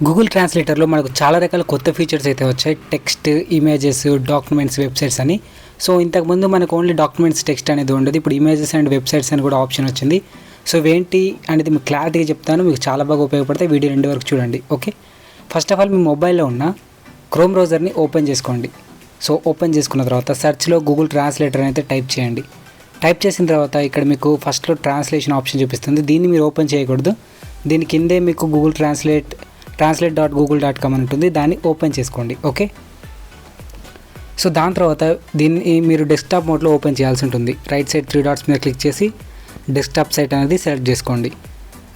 Google ట్రాన్స్లేటర్లో మనకు చాలా రకాల కొత్త ఫీచర్స్ అయితే వచ్చాయి. టెక్స్ట్, ఇమేజెస్, డాక్యుమెంట్స్, వెబ్సైట్స్ అని. సో ఇంతకుముందు మనకు ఓన్లీ డాక్యుమెంట్స్, టెక్స్ట్ అనేది ఉండదు. ఇప్పుడు ఇమేజెస్ అండ్ వెబ్సైట్స్ అని కూడా ఆప్షన్ వచ్చింది. సో ఇవేంటి అనేది మీకు క్లారిటీగా చెప్తాను. మీకు చాలా బాగా ఉపయోగపడతాయి. వీడియో ఎండ్ వరకు చూడండి. ఓకే, ఫస్ట్ ఆఫ్ ఆల్ మీ మొబైల్లో ఉన్న క్రోమ్ బ్రౌజర్ని ఓపెన్ చేసుకోండి. సో ఓపెన్ చేసుకున్న తర్వాత సెర్చ్లో గూగుల్ ట్రాన్స్లేటర్ అయితే టైప్ చేయండి. టైప్ చేసిన తర్వాత ఇక్కడ మీకు ఫస్ట్లో ట్రాన్స్లేషన్ ఆప్షన్ చూపిస్తుంది. దీన్ని మీరు ఓపెన్ చేయకూడదు. దీని కిందే మీకు గూగుల్ translate.google.com అని ఉంటుంది. దాన్ని ఓపెన్ చేసుకోండి. ఓకే, సో దాని తర్వాత దీన్ని మీరు డెస్క్టాప్ మోడ్లో ఓపెన్ చేయాల్సి ఉంటుంది. రైట్ సైడ్ 3 డాట్స్ మీద క్లిక్ చేసి డెస్క్టాప్ సైట్ అనేది సెలెక్ట్ చేసుకోండి.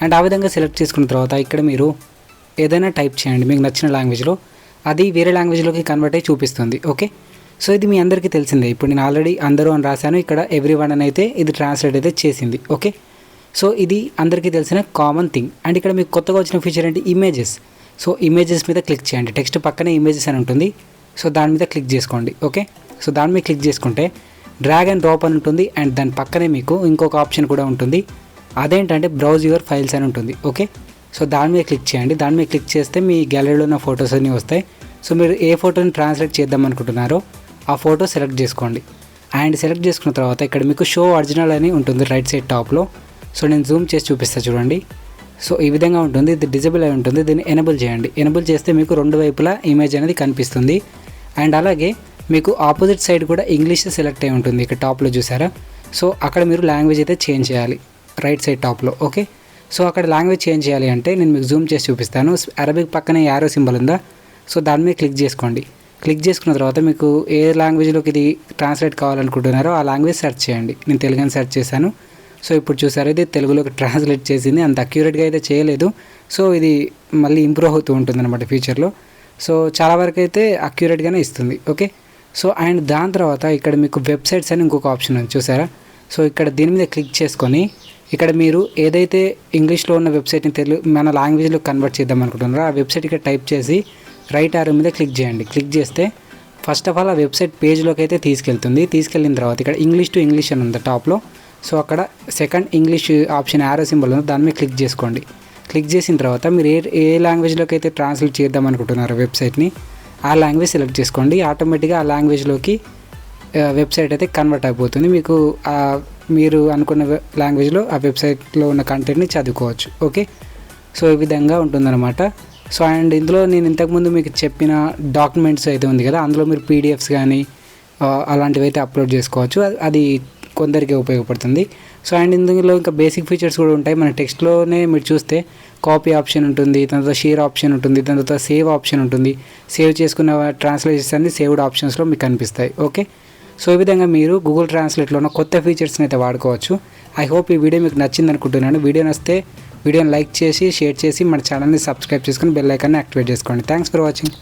అండ్ ఆ విధంగా సెలెక్ట్ చేసుకున్న తర్వాత ఇక్కడ మీరు ఏదైనా టైప్ చేయండి మీకు నచ్చిన లాంగ్వేజ్లో. అది వేరే లాంగ్వేజ్లోకి కన్వర్ట్ అయ్యి చూపిస్తుంది. ఓకే, సో ఇది మీ అందరికీ తెలిసిందే. ఇప్పుడు నేను ఆల్రెడీ అందరూ అని రాశాను. ఇక్కడ ఎవ్రీవన్ అని అయితే ఇది ట్రాన్స్లేట్ అయితే చేసింది. ఓకే, సో ఇది అందరికీ తెలిసిన కామన్ థింగ్. అండ్ ఇక్కడ మీకు కొత్తగా వచ్చిన ఫీచర్ ఏంటి, ఇమేజెస్. సో ఇమేజెస్ మీద క్లిక్ చేయండి. టెక్స్ట్ పక్కనే ఇమేజెస్ అని ఉంటుంది. సో దాని మీద క్లిక్ చేసుకోండి. ఓకే, సో దాని మీద క్లిక్ చేసుకుంటే డ్రాగ్ అండ్ డ్రాప్ అని ఉంటుంది. అండ్ దాని పక్కనే మీకు ఇంకొక ఆప్షన్ కూడా ఉంటుంది. అదేంటంటే బ్రౌజ్ యువర్ ఫైల్స్ అని ఉంటుంది. ఓకే, సో దాని మీద క్లిక్ చేయండి. దాని మీద క్లిక్ చేస్తే మీ గ్యాలరీలో ఉన్న ఫొటోస్ అన్నీ వస్తాయి. సో మీరు ఏ ఫోటోని ట్రాన్స్లేట్ చేద్దాం అనుకుంటున్నారో ఆ ఫోటో సెలెక్ట్ చేసుకోండి. అండ్ సెలెక్ట్ చేసుకున్న తర్వాత ఇక్కడ మీకు షో ఒరిజినల్ అని ఉంటుంది రైట్ సైడ్ టాప్లో. సో నేను జూమ్ చేసి చూపిస్తాను చూడండి. సో ఈ విధంగా ఉంటుంది. ఇది డిజేబుల్ అయి ఉంటుంది. దీన్ని ఎనేబుల్ చేయండి. ఎనేబుల్ చేస్తే మీకు రెండు వైపులా ఇమేజ్ అనేది కనిపిస్తుంది. అండ్ అలాగే మీకు ఆపోజిట్ సైడ్ కూడా ఇంగ్లీష్ సెలెక్ట్ అయి ఉంటుంది. ఇక్కడ టాప్లో చూసారా. సో అక్కడ మీరు లాంగ్వేజ్ అయితే చేంజ్ చేయాలి రైట్ సైడ్ టాప్లో. ఓకే, సో అక్కడ లాంగ్వేజ్ చేంజ్ చేయాలి అంటే నేను మీకు జూమ్ చేసి చూపిస్తాను. అరబిక్ పక్కనే యారో సింబల్ ఉందా, సో దాని మీద క్లిక్ చేసుకోండి. క్లిక్ చేసుకున్న తర్వాత మీకు ఏ లాంగ్వేజ్లోకి ఇది ట్రాన్స్లేట్ కావాలనుకుంటున్నారో ఆ లాంగ్వేజ్ సెర్చ్ చేయండి. నేను తెలుగు అని సెర్చ్ చేశాను. సో ఇప్పుడు చూసారు ఇది తెలుగులోకి ట్రాన్స్లేట్ చేసింది. అంత అక్యురేట్గా అయితే చేయలేదు. సో ఇది మళ్ళీ ఇంప్రూవ్ అవుతూ ఉంటుంది అనమాట ఫ్యూచర్లో. సో చాలా వరకు అయితే అక్యురేట్గానే ఇస్తుంది. ఓకే, సో అండ్ దాని తర్వాత ఇక్కడ మీకు వెబ్సైట్స్ అని ఇంకొక ఆప్షన్ ఉంది చూసారా. సో ఇక్కడ దీని మీద క్లిక్ చేసుకొని ఇక్కడ మీరు ఏదైతే ఇంగ్లీష్లో ఉన్న వెబ్సైట్ని మన లాంగ్వేజ్లో కన్వర్ట్ చేద్దాం అనుకుంటున్నారో ఆ వెబ్సైట్ ఇక్కడ టైప్ చేసి రైట్ ఆరో మీద క్లిక్ చేయండి. క్లిక్ చేస్తే ఫస్ట్ ఆఫ్ ఆల్ ఆ వెబ్సైట్ పేజ్లోకి అయితే తీసుకెళ్తుంది. తీసుకెళ్ళిన తర్వాత ఇక్కడ ఇంగ్లీష్ టు ఇంగ్లీష్ అని ఉంది టాప్లో. సో అక్కడ second English option arrow symbol ఉంది, దాని మీద క్లిక్ చేసుకోండి. క్లిక్ చేసిన తర్వాత మీరు ఏ లాంగ్వేజ్లోకి అయితే ట్రాన్స్లేట్ చేద్దాం అనుకుంటున్నారో వెబ్సైట్ని ఆ లాంగ్వేజ్ సెలెక్ట్ చేసుకోండి. ఆటోమేటిక్గా ఆ లాంగ్వేజ్లోకి వెబ్సైట్ అయితే కన్వర్ట్ అయిపోతుంది. మీకు మీరు అనుకున్న లాంగ్వేజ్లో ఆ వెబ్సైట్లో ఉన్న కంటెంట్ని చదువుకోవచ్చు. ఓకే, సో ఈ విధంగా ఉంటుందన్నమాట. సో అండ్ ఇందులో నేను ఇంతకుముందు మీకు చెప్పిన డాక్యుమెంట్స్ అయితే ఉంది కదా, అందులో మీరు పీడిఎఫ్స్ కానీ అలాంటివి అయితే అప్లోడ్ చేసుకోవచ్చు. అది కొందరికి ఉపయోగపడుతుంది. సో అండ్ ఇందులో ఇంకా బేసిక్ ఫీచర్స్ కూడా ఉంటాయి. మన టెక్స్ట్లోనే మీరు చూస్తే కాపీ ఆప్షన్ ఉంటుంది, దాని తర్వాత షేర్ ఆప్షన్ ఉంటుంది, దాని తర్వాత సేవ్ ఆప్షన్ ఉంటుంది. సేవ్ చేసుకున్న ట్రాన్స్లేషన్స్ అన్ని సేవ్డ్ ఆప్షన్స్లో మీకు కనిపిస్తాయి. ఓకే, సో ఈ విధంగా మీరు గూగుల్ ట్రాన్స్లేట్లో ఉన్న కొత్త ఫీచర్స్ని అయితే వాడుకోవచ్చు. ఐ హోప్ ఈ వీడియో మీకు నచ్చింది అనుకుంటున్నాను. వీడియో నచ్చితే వీడియోని లైక్ చేసి షేర్ చేసి మన ఛానల్ని సబ్స్క్రైబ్ చేసుకుని బెల్ ఐకాన్ని యాక్టివేట్ చేసుకోండి. Thanks for watching.